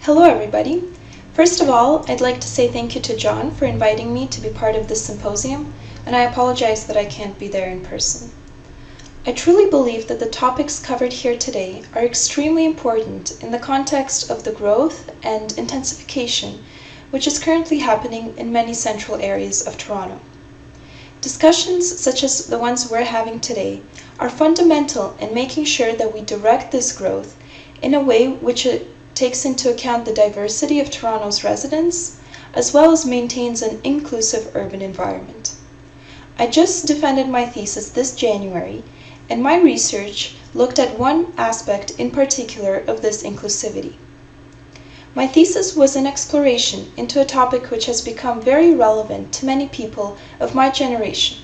Hello everybody. First of all, I'd like to say thank you to John for inviting me to be part of this symposium, and I apologize that I can't be there in person. I truly believe that the topics covered here today are extremely important in the context of the growth and intensification which is currently happening in many central areas of Toronto. Discussions such as the ones we're having today are fundamental in making sure that we direct this growth in a way which takes into account the diversity of Toronto's residents, as well as maintains an inclusive urban environment. I just defended my thesis this January, and my research looked at one aspect in particular of this inclusivity. My thesis was an exploration into a topic which has become very relevant to many people of my generation,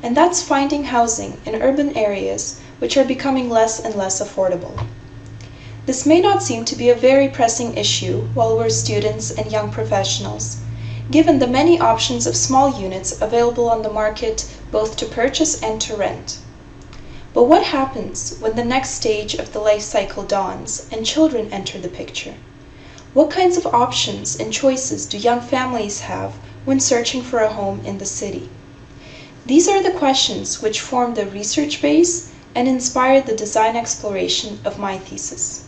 and that's finding housing in urban areas which are becoming less and less affordable. This may not seem to be a very pressing issue while we're students and young professionals, given the many options of small units available on the market both to purchase and to rent. But what happens when the next stage of the life cycle dawns and children enter the picture? What kinds of options and choices do young families have when searching for a home in the city? These are the questions which form the research base and inspired the design exploration of my thesis.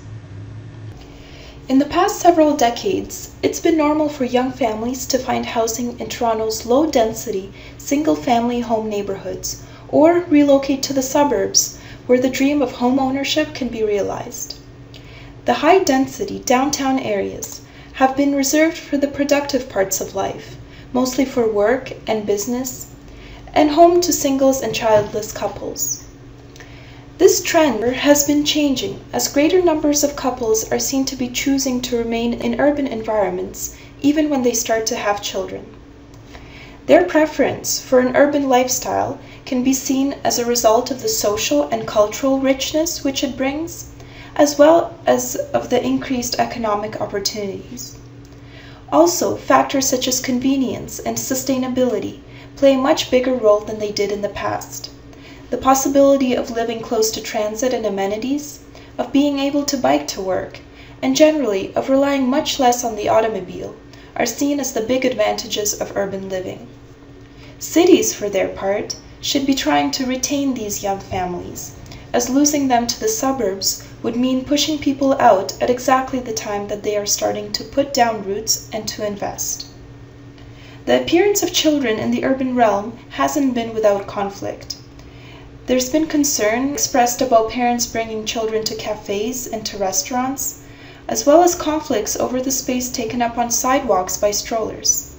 In the past several decades, it's been normal for young families to find housing in Toronto's low-density, single-family home neighborhoods, or relocate to the suburbs, where the dream of home ownership can be realized. The high-density downtown areas have been reserved for the productive parts of life, mostly for work and business, and home to singles and childless couples. This trend has been changing as greater numbers of couples are seen to be choosing to remain in urban environments even when they start to have children. Their preference for an urban lifestyle can be seen as a result of the social and cultural richness which it brings, as well as of the increased economic opportunities. Also, factors such as convenience and sustainability play a much bigger role than they did in the past. The possibility of living close to transit and amenities, of being able to bike to work, and generally of relying much less on the automobile are seen as the big advantages of urban living. Cities, for their part, should be trying to retain these young families, as losing them to the suburbs would mean pushing people out at exactly the time that they are starting to put down roots and to invest. The appearance of children in the urban realm hasn't been without conflict. There's been concern expressed about parents bringing children to cafes and to restaurants, as well as conflicts over the space taken up on sidewalks by strollers.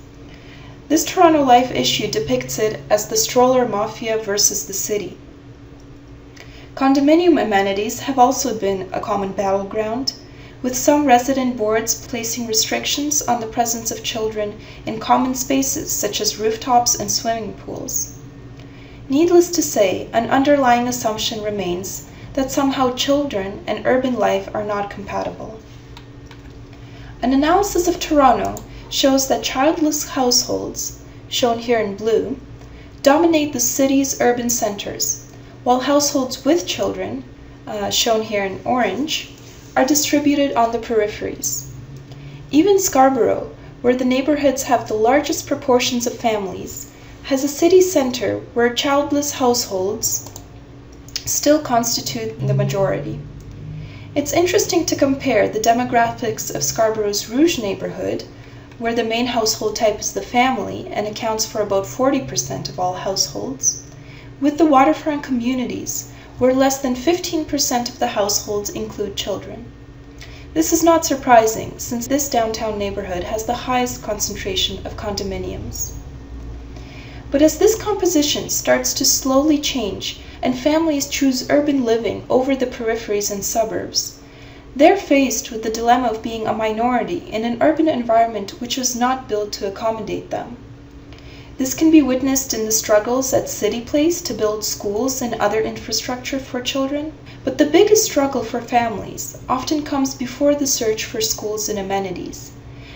This Toronto Life issue depicts it as the stroller mafia versus the city. Condominium amenities have also been a common battleground, with some resident boards placing restrictions on the presence of children in common spaces such as rooftops and swimming pools. Needless to say, an underlying assumption remains that somehow children and urban life are not compatible. An analysis of Toronto shows that childless households, shown here in blue, dominate the city's urban centers, while households with children, shown here in orange, are distributed on the peripheries. Even Scarborough, where the neighborhoods have the largest proportions of families, has a city center where childless households still constitute the majority. It's interesting to compare the demographics of Scarborough's Rouge neighborhood, where the main household type is the family and accounts for about 40% of all households, with the waterfront communities, where less than 15% of the households include children. This is not surprising, since this downtown neighborhood has the highest concentration of condominiums. But as this composition starts to slowly change and families choose urban living over the peripheries and suburbs, they're faced with the dilemma of being a minority in an urban environment which was not built to accommodate them. This can be witnessed in the struggles at City Place to build schools and other infrastructure for children, but the biggest struggle for families often comes before the search for schools and amenities,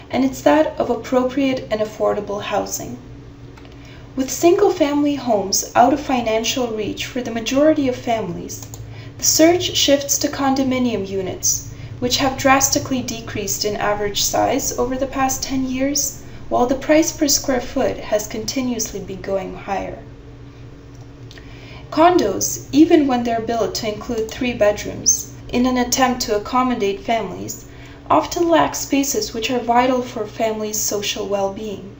and it's that of appropriate and affordable housing. With single-family homes out of financial reach for the majority of families, the search shifts to condominium units, which have drastically decreased in average size over the past 10 years, while the price per square foot has continuously been going higher. Condos, even when they're built to include 3 bedrooms, in an attempt to accommodate families, often lack spaces which are vital for families' social well-being.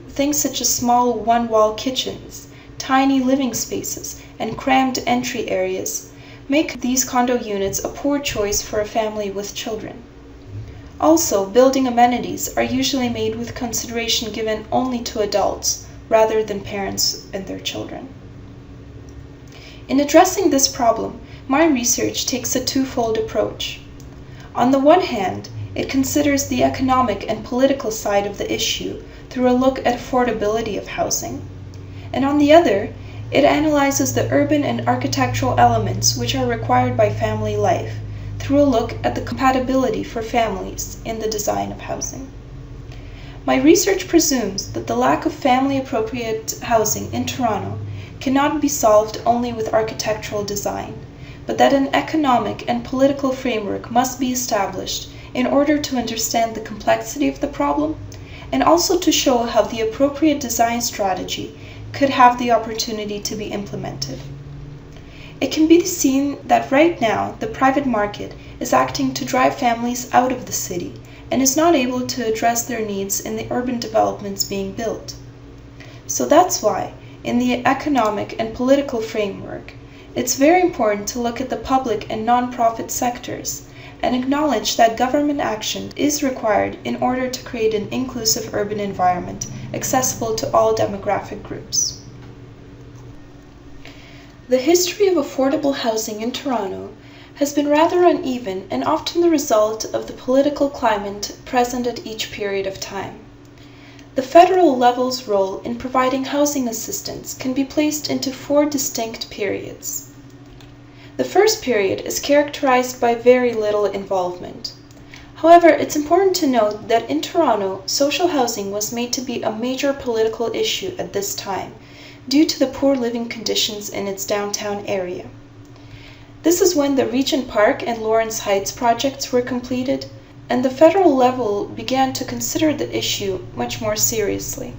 Things such as small one-wall kitchens, tiny living spaces, and crammed entry areas make these condo units a poor choice for a family with children. Also, building amenities are usually made with consideration given only to adults rather than parents and their children. In addressing this problem, my research takes a twofold approach. On the one hand, it considers the economic and political side of the issue through a look at affordability of housing, and on the other, it analyzes the urban and architectural elements which are required by family life through a look at the compatibility for families in the design of housing. My research presumes that the lack of family-appropriate housing in Toronto cannot be solved only with architectural design, but that an economic and political framework must be established in order to understand the complexity of the problem and also to show how the appropriate design strategy could have the opportunity to be implemented. It can be seen that right now the private market is acting to drive families out of the city and is not able to address their needs in the urban developments being built. So that's why, in the economic and political framework, it's very important to look at the public and non-profit sectors and acknowledge that government action is required in order to create an inclusive urban environment accessible to all demographic groups. The history of affordable housing in Toronto has been rather uneven and often the result of the political climate present at each period of time. The federal level's role in providing housing assistance can be placed into 4 distinct periods. The first period is characterized by very little involvement. However, it's important to note that in Toronto, social housing was made to be a major political issue at this time, due to the poor living conditions in its downtown area. This is when the Regent Park and Lawrence Heights projects were completed, and the federal level began to consider the issue much more seriously.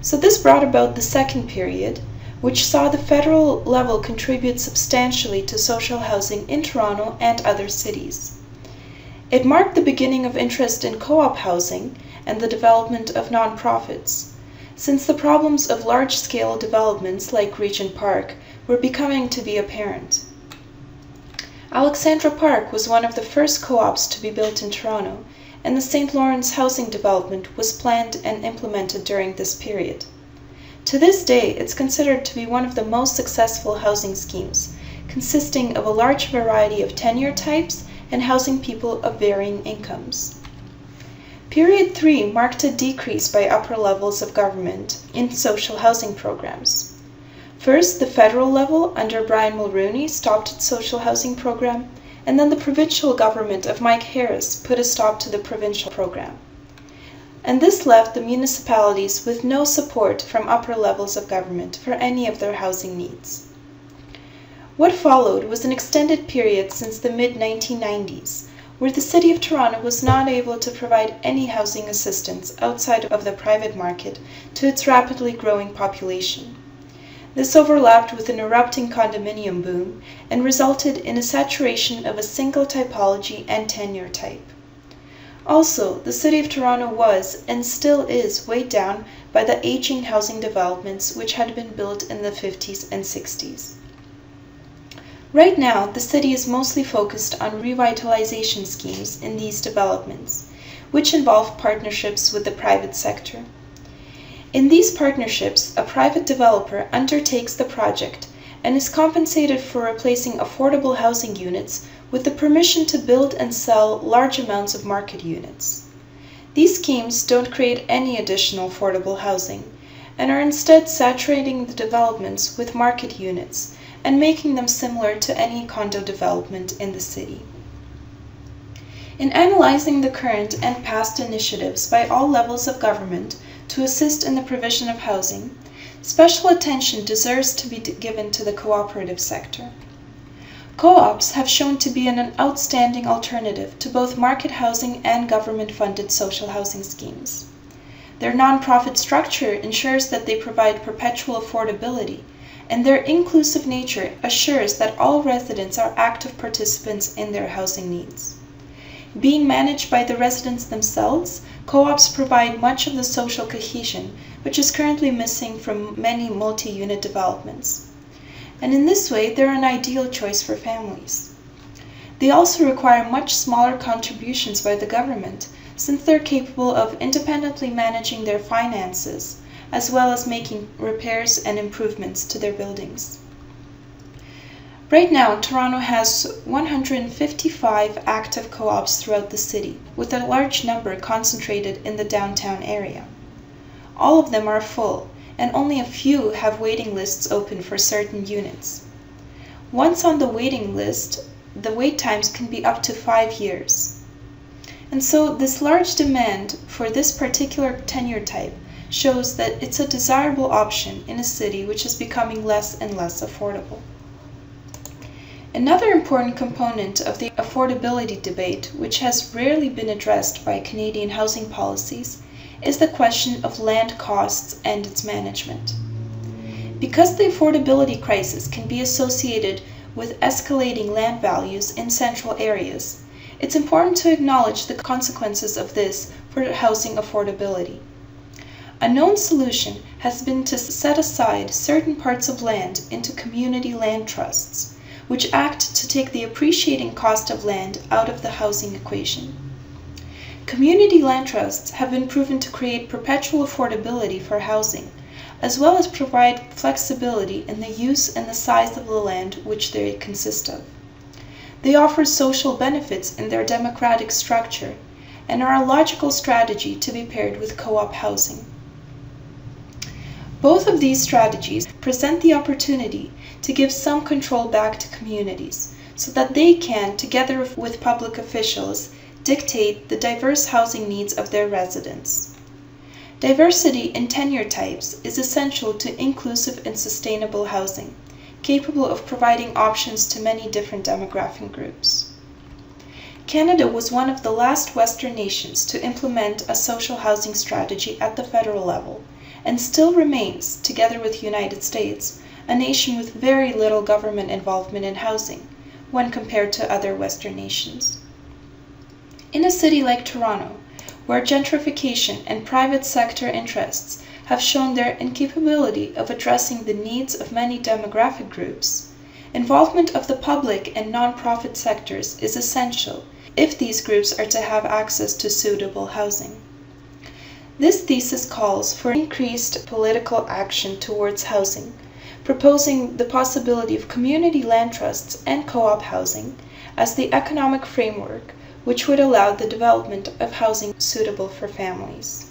So this brought about the second period, which saw the federal level contribute substantially to social housing in Toronto and other cities. It marked the beginning of interest in co-op housing and the development of non-profits, since the problems of large-scale developments like Regent Park were becoming to be apparent. Alexandra Park was one of the first co-ops to be built in Toronto, and the St. Lawrence housing development was planned and implemented during this period. To this day, it's considered to be one of the most successful housing schemes, consisting of a large variety of tenure types and housing people of varying incomes. Period 3 marked a decrease by upper levels of government in social housing programs. First, the federal level under Brian Mulroney stopped its social housing program, and then the provincial government of Mike Harris put a stop to the provincial program. And this left the municipalities with no support from upper levels of government for any of their housing needs. What followed was an extended period since the mid-1990s, where the City of Toronto was not able to provide any housing assistance outside of the private market to its rapidly growing population. This overlapped with an erupting condominium boom and resulted in a saturation of a single typology and tenure type. Also, the City of Toronto was, and still is, weighed down by the aging housing developments which had been built in the 50s and 60s. Right now, the city is mostly focused on revitalization schemes in these developments, which involve partnerships with the private sector. In these partnerships, a private developer undertakes the project and is compensated for replacing affordable housing units with the permission to build and sell large amounts of market units. These schemes don't create any additional affordable housing and are instead saturating the developments with market units and making them similar to any condo development in the city. In analyzing the current and past initiatives by all levels of government to assist in the provision of housing, special attention deserves to be given to the cooperative sector. Co-ops have shown to be an outstanding alternative to both market housing and government-funded social housing schemes. Their nonprofit structure ensures that they provide perpetual affordability, and their inclusive nature assures that all residents are active participants in their housing needs. Being managed by the residents themselves, co-ops provide much of the social cohesion which is currently missing from many multi-unit developments. And in this way, they're an ideal choice for families. They also require much smaller contributions by the government, since they're capable of independently managing their finances, as well as making repairs and improvements to their buildings. Right now, Toronto has 155 active co-ops throughout the city, with a large number concentrated in the downtown area. All of them are full, and only a few have waiting lists open for certain units. Once on the waiting list, the wait times can be up to 5 years. And so this large demand for this particular tenure type shows that it's a desirable option in a city which is becoming less and less affordable. Another important component of the affordability debate, which has rarely been addressed by Canadian housing policies, is the question of land costs and its management. Because the affordability crisis can be associated with escalating land values in central areas, it's important to acknowledge the consequences of this for housing affordability. A known solution has been to set aside certain parts of land into community land trusts, which act to take the appreciating cost of land out of the housing equation. Community land trusts have been proven to create perpetual affordability for housing, as well as provide flexibility in the use and the size of the land which they consist of. They offer social benefits in their democratic structure and are a logical strategy to be paired with co-op housing. Both of these strategies present the opportunity to give some control back to communities so that they can, together with public officials, dictate the diverse housing needs of their residents. Diversity in tenure types is essential to inclusive and sustainable housing, capable of providing options to many different demographic groups. Canada was one of the last Western nations to implement a social housing strategy at the federal level, and still remains, together with the United States, a nation with very little government involvement in housing when compared to other Western nations. In a city like Toronto, where gentrification and private sector interests have shown their incapability of addressing the needs of many demographic groups, involvement of the public and non-profit sectors is essential if these groups are to have access to suitable housing. This thesis calls for increased political action towards housing, proposing the possibility of community land trusts and co-op housing as the economic framework which would allow the development of housing suitable for families.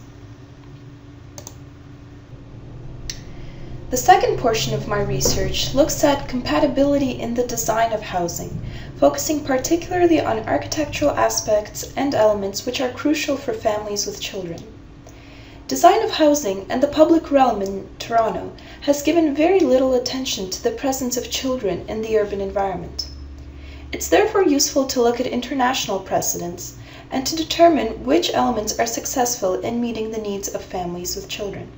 The second portion of my research looks at compatibility in the design of housing, focusing particularly on architectural aspects and elements which are crucial for families with children. Design of housing and the public realm in Toronto has given very little attention to the presence of children in the urban environment. It's therefore useful to look at international precedents and to determine which elements are successful in meeting the needs of families with children.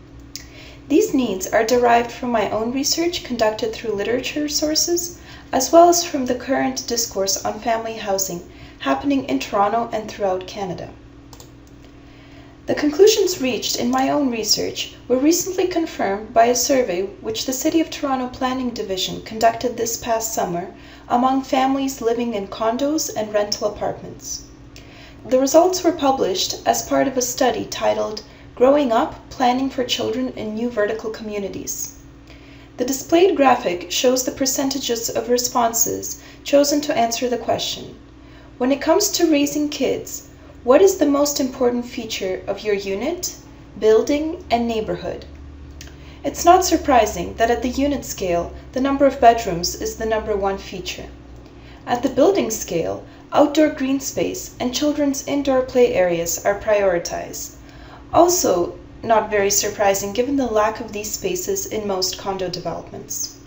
These needs are derived from my own research conducted through literature sources, as well as from the current discourse on family housing happening in Toronto and throughout Canada. The conclusions reached in my own research were recently confirmed by a survey which the City of Toronto Planning Division conducted this past summer among families living in condos and rental apartments. The results were published as part of a study titled Growing Up, Planning for Children in New Vertical Communities. The displayed graphic shows the percentages of responses chosen to answer the question, when it comes to raising kids, what is the most important feature of your unit, building, and neighborhood? It's not surprising that at the unit scale, the number of bedrooms is the number one feature. At the building scale, outdoor green space and children's indoor play areas are prioritized. Also, not very surprising given the lack of these spaces in most condo developments.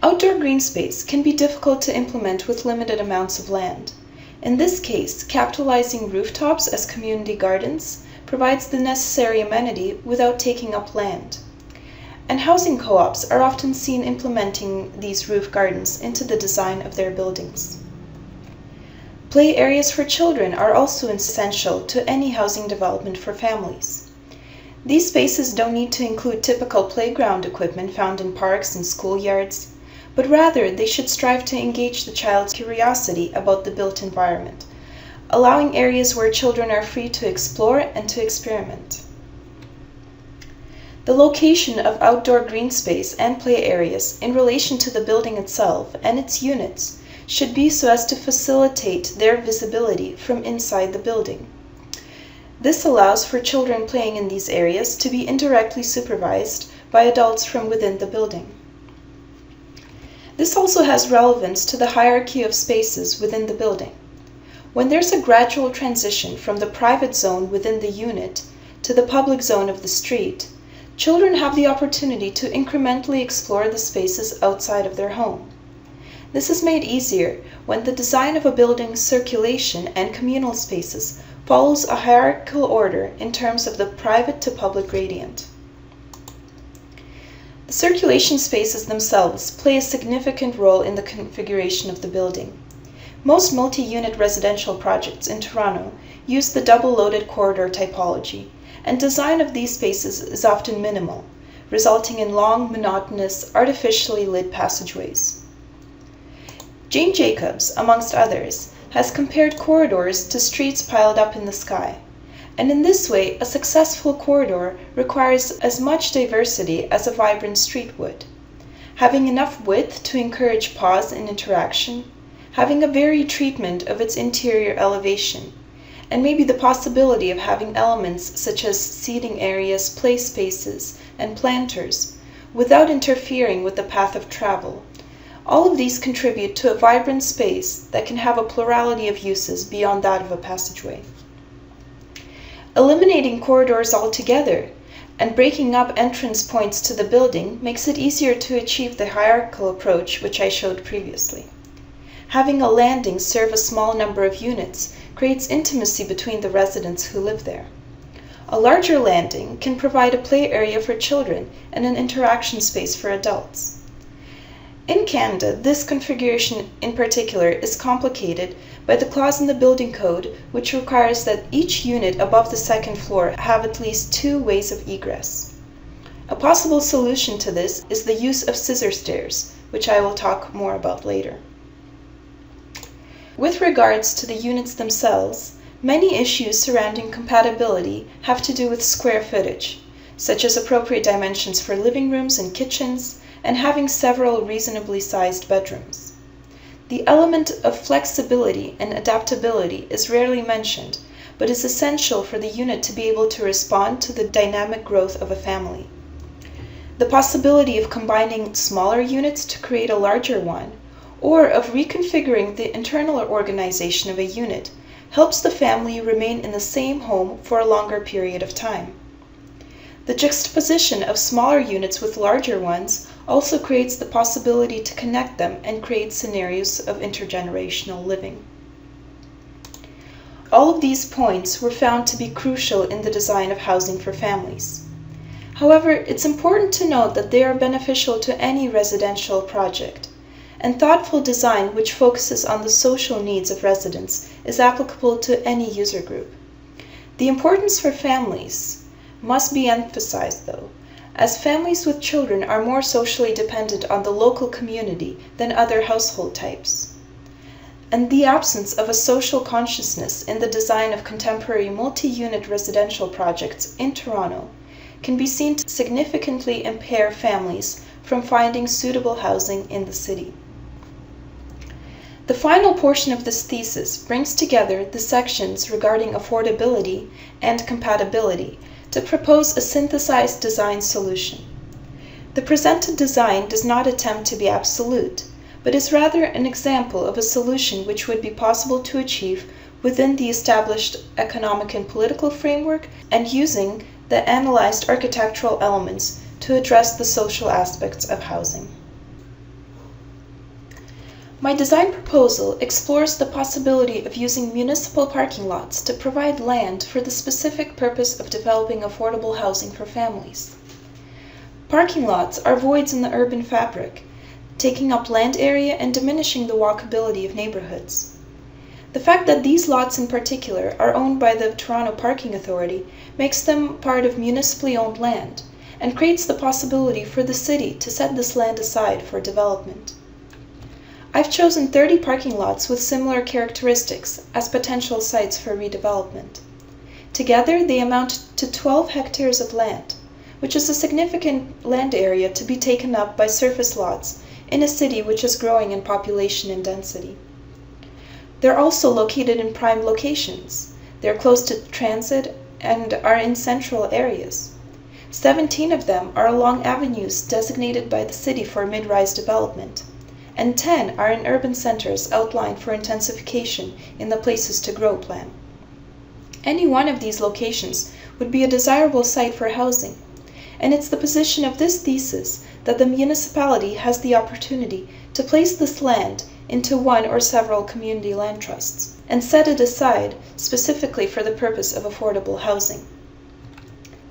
Outdoor green space can be difficult to implement with limited amounts of land. In this case, capitalizing rooftops as community gardens provides the necessary amenity without taking up land. And housing co-ops are often seen implementing these roof gardens into the design of their buildings. Play areas for children are also essential to any housing development for families. These spaces don't need to include typical playground equipment found in parks and schoolyards, but rather they should strive to engage the child's curiosity about the built environment, allowing areas where children are free to explore and to experiment. The location of outdoor green space and play areas in relation to the building itself and its units should be so as to facilitate their visibility from inside the building. This allows for children playing in these areas to be indirectly supervised by adults from within the building. This also has relevance to the hierarchy of spaces within the building. When there's a gradual transition from the private zone within the unit to the public zone of the street, children have the opportunity to incrementally explore the spaces outside of their home. This is made easier when the design of a building's circulation and communal spaces follows a hierarchical order in terms of the private to public gradient. The circulation spaces themselves play a significant role in the configuration of the building. Most multi-unit residential projects in Toronto use the double-loaded corridor typology, and design of these spaces is often minimal, resulting in long, monotonous, artificially lit passageways. Jane Jacobs, amongst others, has compared corridors to streets piled up in the sky. And in this way, a successful corridor requires as much diversity as a vibrant street would. Having enough width to encourage pause and interaction, having a varied treatment of its interior elevation, and maybe the possibility of having elements such as seating areas, play spaces, and planters, without interfering with the path of travel. All of these contribute to a vibrant space that can have a plurality of uses beyond that of a passageway. Eliminating corridors altogether and breaking up entrance points to the building makes it easier to achieve the hierarchical approach which I showed previously. Having a landing serve a small number of units creates intimacy between the residents who live there. A larger landing can provide a play area for children and an interaction space for adults. In Canada, this configuration in particular is complicated by the clause in the building code which requires that each unit above the second floor have at least 2 ways of egress. A possible solution to this is the use of scissor stairs, which I will talk more about later. With regards to the units themselves, many issues surrounding compatibility have to do with square footage, such as appropriate dimensions for living rooms and kitchens, and having several reasonably sized bedrooms. The element of flexibility and adaptability is rarely mentioned, but is essential for the unit to be able to respond to the dynamic growth of a family. The possibility of combining smaller units to create a larger one, or of reconfiguring the internal organization of a unit, helps the family remain in the same home for a longer period of time. The juxtaposition of smaller units with larger ones also creates the possibility to connect them and create scenarios of intergenerational living. All of these points were found to be crucial in the design of housing for families. However, it's important to note that they are beneficial to any residential project, and thoughtful design which focuses on the social needs of residents is applicable to any user group. The importance for families must be emphasized though, as families with children are more socially dependent on the local community than other household types. And the absence of a social consciousness in the design of contemporary multi-unit residential projects in Toronto can be seen to significantly impair families from finding suitable housing in the city. The final portion of this thesis brings together the sections regarding affordability and compatibility to propose a synthesized design solution. The presented design does not attempt to be absolute, but is rather an example of a solution which would be possible to achieve within the established economic and political framework and using the analyzed architectural elements to address the social aspects of housing. My design proposal explores the possibility of using municipal parking lots to provide land for the specific purpose of developing affordable housing for families. Parking lots are voids in the urban fabric, taking up land area and diminishing the walkability of neighborhoods. The fact that these lots in particular are owned by the Toronto Parking Authority makes them part of municipally owned land and creates the possibility for the city to set this land aside for development. I've chosen 30 parking lots with similar characteristics as potential sites for redevelopment. Together, they amount to 12 hectares of land, which is a significant land area to be taken up by surface lots in a city which is growing in population and density. They're also located in prime locations. They're close to transit and are in central areas. 17 of them are along avenues designated by the city for mid-rise development, and 10 are in urban centers outlined for intensification in the Places to Grow plan. Any one of these locations would be a desirable site for housing, and it's the position of this thesis that the municipality has the opportunity to place this land into one or several community land trusts and set it aside specifically for the purpose of affordable housing.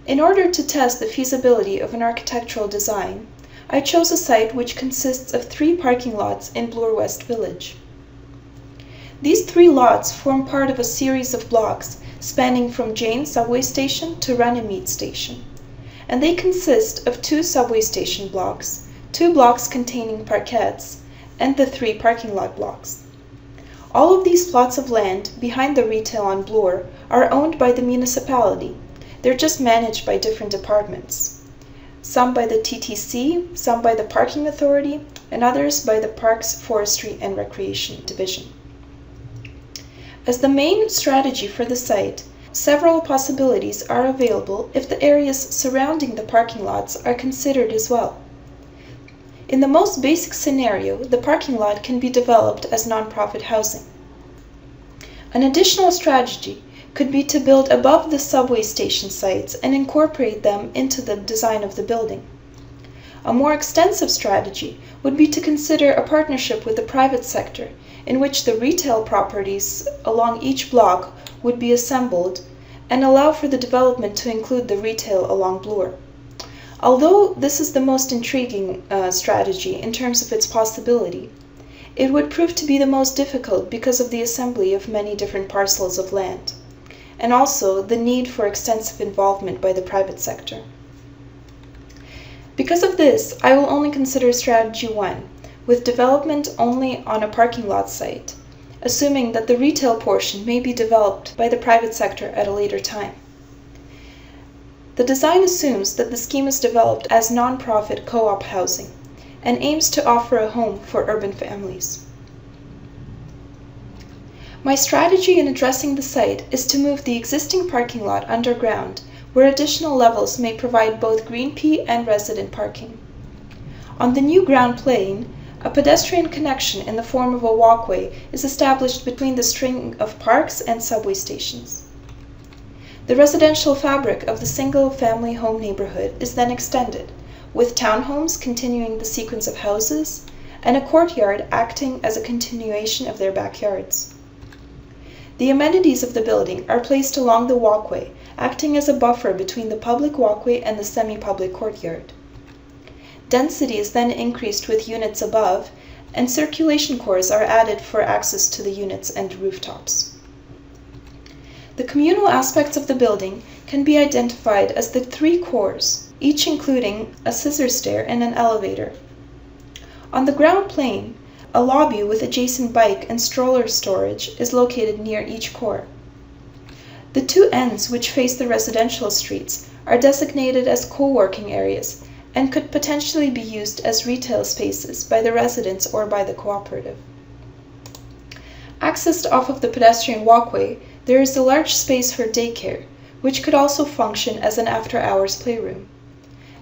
In order to test the feasibility of an architectural design, I chose a site which consists of 3 parking lots in Bloor West Village. These 3 lots form part of a series of blocks spanning from Jane subway station to Runnymede station, and they consist of 2 subway station blocks, 2 blocks containing parkettes, and the 3 parking lot blocks. All of these plots of land behind the retail on Bloor are owned by the municipality. They're just managed by different departments. Some by the TTC, some by the Parking Authority, and others by the Parks, Forestry, and Recreation Division. As the main strategy for the site, several possibilities are available if the areas surrounding the parking lots are considered as well. In the most basic scenario, the parking lot can be developed as nonprofit housing. An additional strategy could be to build above the subway station sites and incorporate them into the design of the building. A more extensive strategy would be to consider a partnership with the private sector, in which the retail properties along each block would be assembled and allow for the development to include the retail along Bloor. Although this is the most intriguing strategy in terms of its possibility, it would prove to be the most difficult because of the assembly of many different parcels of land, and also the need for extensive involvement by the private sector. Because of this, I will only consider strategy 1, with development only on a parking lot site, assuming that the retail portion may be developed by the private sector at a later time. The design assumes that the scheme is developed as non-profit co-op housing and aims to offer a home for urban families. My strategy in addressing the site is to move the existing parking lot underground, where additional levels may provide both green P and resident parking. On the new ground plane, a pedestrian connection in the form of a walkway is established between the string of parks and subway stations. The residential fabric of the single-family home neighborhood is then extended, with townhomes continuing the sequence of houses, and a courtyard acting as a continuation of their backyards. The amenities of the building are placed along the walkway, acting as a buffer between the public walkway and the semi-public courtyard. Density is then increased with units above, and circulation cores are added for access to the units and rooftops. The communal aspects of the building can be identified as the 3 cores, each including a scissor stair and an elevator. On the ground plane, a lobby with adjacent bike and stroller storage is located near each core. The 2 ends which face the residential streets are designated as co-working areas and could potentially be used as retail spaces by the residents or by the cooperative. Accessed off of the pedestrian walkway, there is a large space for daycare, which could also function as an after-hours playroom,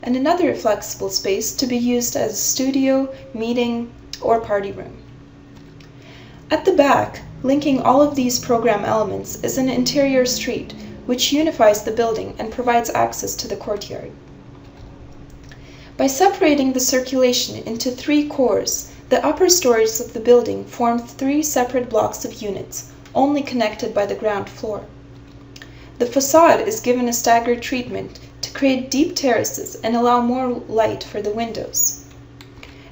and another flexible space to be used as a studio, meeting, or party room. At the back, linking all of these program elements, is an interior street which unifies the building and provides access to the courtyard. By separating the circulation into 3 cores, The upper stories of the building form 3 separate blocks of units, only connected by the ground floor. The facade is given a staggered treatment to create deep terraces and allow more light for the windows.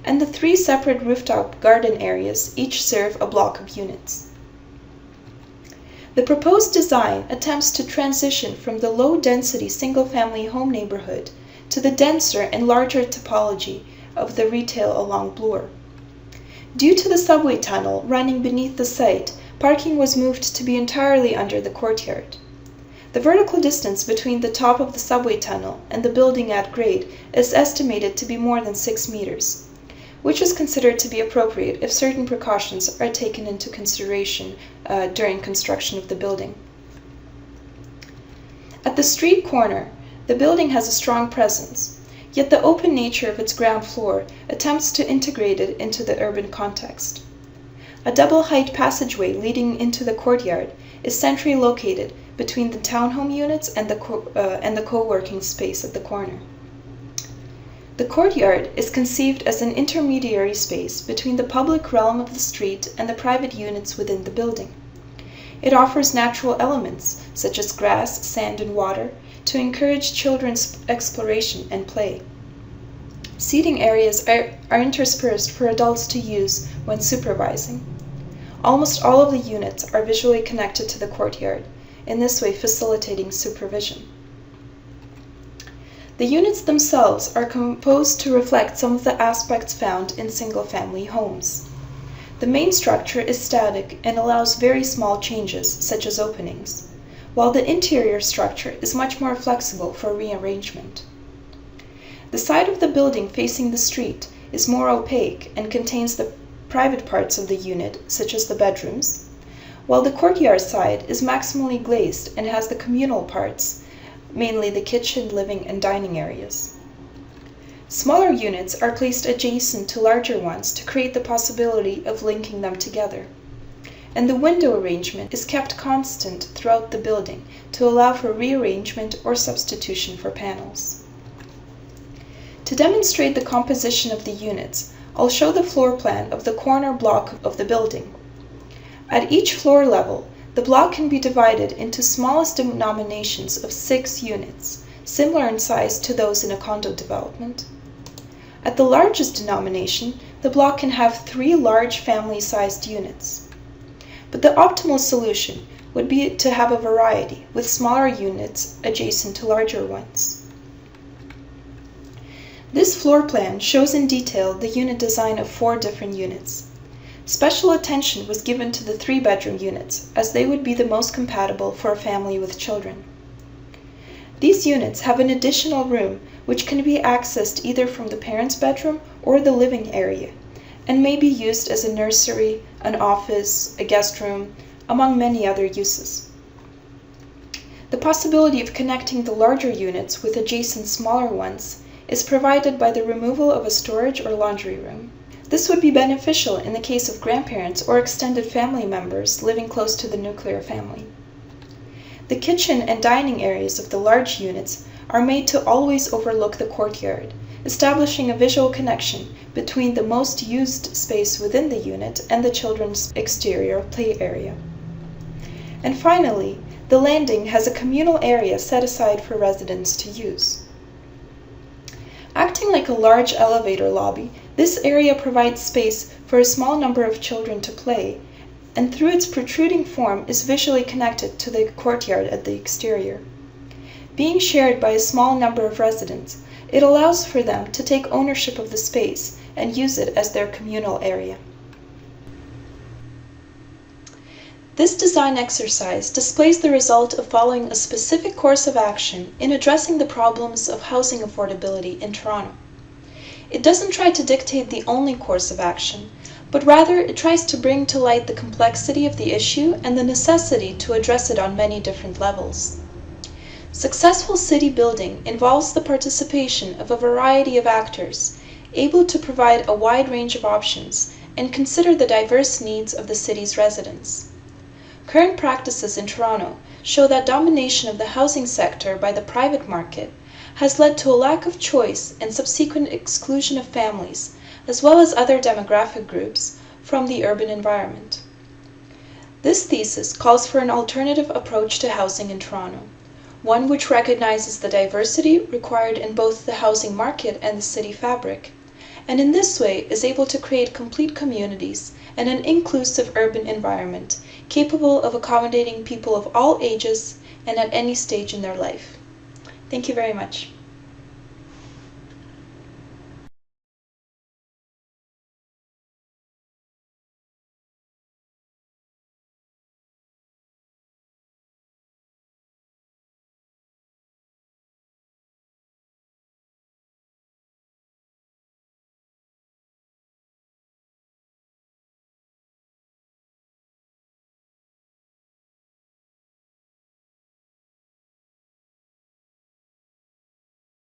And the 3 separate rooftop garden areas each serve a block of units. The proposed design attempts to transition from the low-density single-family home neighborhood to the denser and larger topology of the retail along Bloor. Due to the subway tunnel running beneath the site, parking was moved to be entirely under the courtyard. The vertical distance between the top of the subway tunnel and the building at grade is estimated to be more than 6 meters, which is considered to be appropriate if certain precautions are taken into consideration during construction of the building. At the street corner, the building has a strong presence, yet the open nature of its ground floor attempts to integrate it into the urban context. A double-height passageway leading into the courtyard is centrally located between the townhome units and the co-working space at the corner. The courtyard is conceived as an intermediary space between the public realm of the street and the private units within the building. It offers natural elements, such as grass, sand, and water, to encourage children's exploration and play. Seating areas are interspersed for adults to use when supervising. Almost all of the units are visually connected to the courtyard, in this way facilitating supervision. The units themselves are composed to reflect some of the aspects found in single-family homes. The main structure is static and allows very small changes, such as openings, while the interior structure is much more flexible for rearrangement. The side of the building facing the street is more opaque and contains the private parts of the unit, such as the bedrooms, while the courtyard side is maximally glazed and has the communal parts, mainly the kitchen, living, and dining areas. Smaller units are placed adjacent to larger ones to create the possibility of linking them together. And the window arrangement is kept constant throughout the building to allow for rearrangement or substitution for panels. To demonstrate the composition of the units, I'll show the floor plan of the corner block of the building. At each floor level, the block can be divided into smallest denominations of 6 units, similar in size to those in a condo development. At the largest denomination, the block can have 3 large family-sized units. But the optimal solution would be to have a variety, with smaller units adjacent to larger ones. This floor plan shows in detail the unit design of 4 different units. Special attention was given to the 3-bedroom units, as they would be the most compatible for a family with children. These units have an additional room which can be accessed either from the parents' bedroom or the living area, and may be used as a nursery, an office, a guest room, among many other uses. The possibility of connecting the larger units with adjacent smaller ones is provided by the removal of a storage or laundry room. This would be beneficial in the case of grandparents or extended family members living close to the nuclear family. The kitchen and dining areas of the large units are made to always overlook the courtyard, establishing a visual connection between the most used space within the unit and the children's exterior play area. And finally, the landing has a communal area set aside for residents to use. Acting like a large elevator lobby, this area provides space for a small number of children to play, and through its protruding form is visually connected to the courtyard at the exterior. Being shared by a small number of residents, it allows for them to take ownership of the space and use it as their communal area. This design exercise displays the result of following a specific course of action in addressing the problems of housing affordability in Toronto. It doesn't try to dictate the only course of action, but rather it tries to bring to light the complexity of the issue and the necessity to address it on many different levels. Successful city building involves the participation of a variety of actors, able to provide a wide range of options and consider the diverse needs of the city's residents. Current practices in Toronto show that domination of the housing sector by the private market has led to a lack of choice and subsequent exclusion of families, as well as other demographic groups, from the urban environment. This thesis calls for an alternative approach to housing in Toronto, one which recognizes the diversity required in both the housing market and the city fabric, and in this way is able to create complete communities and an inclusive urban environment capable of accommodating people of all ages and at any stage in their life. Thank you very much.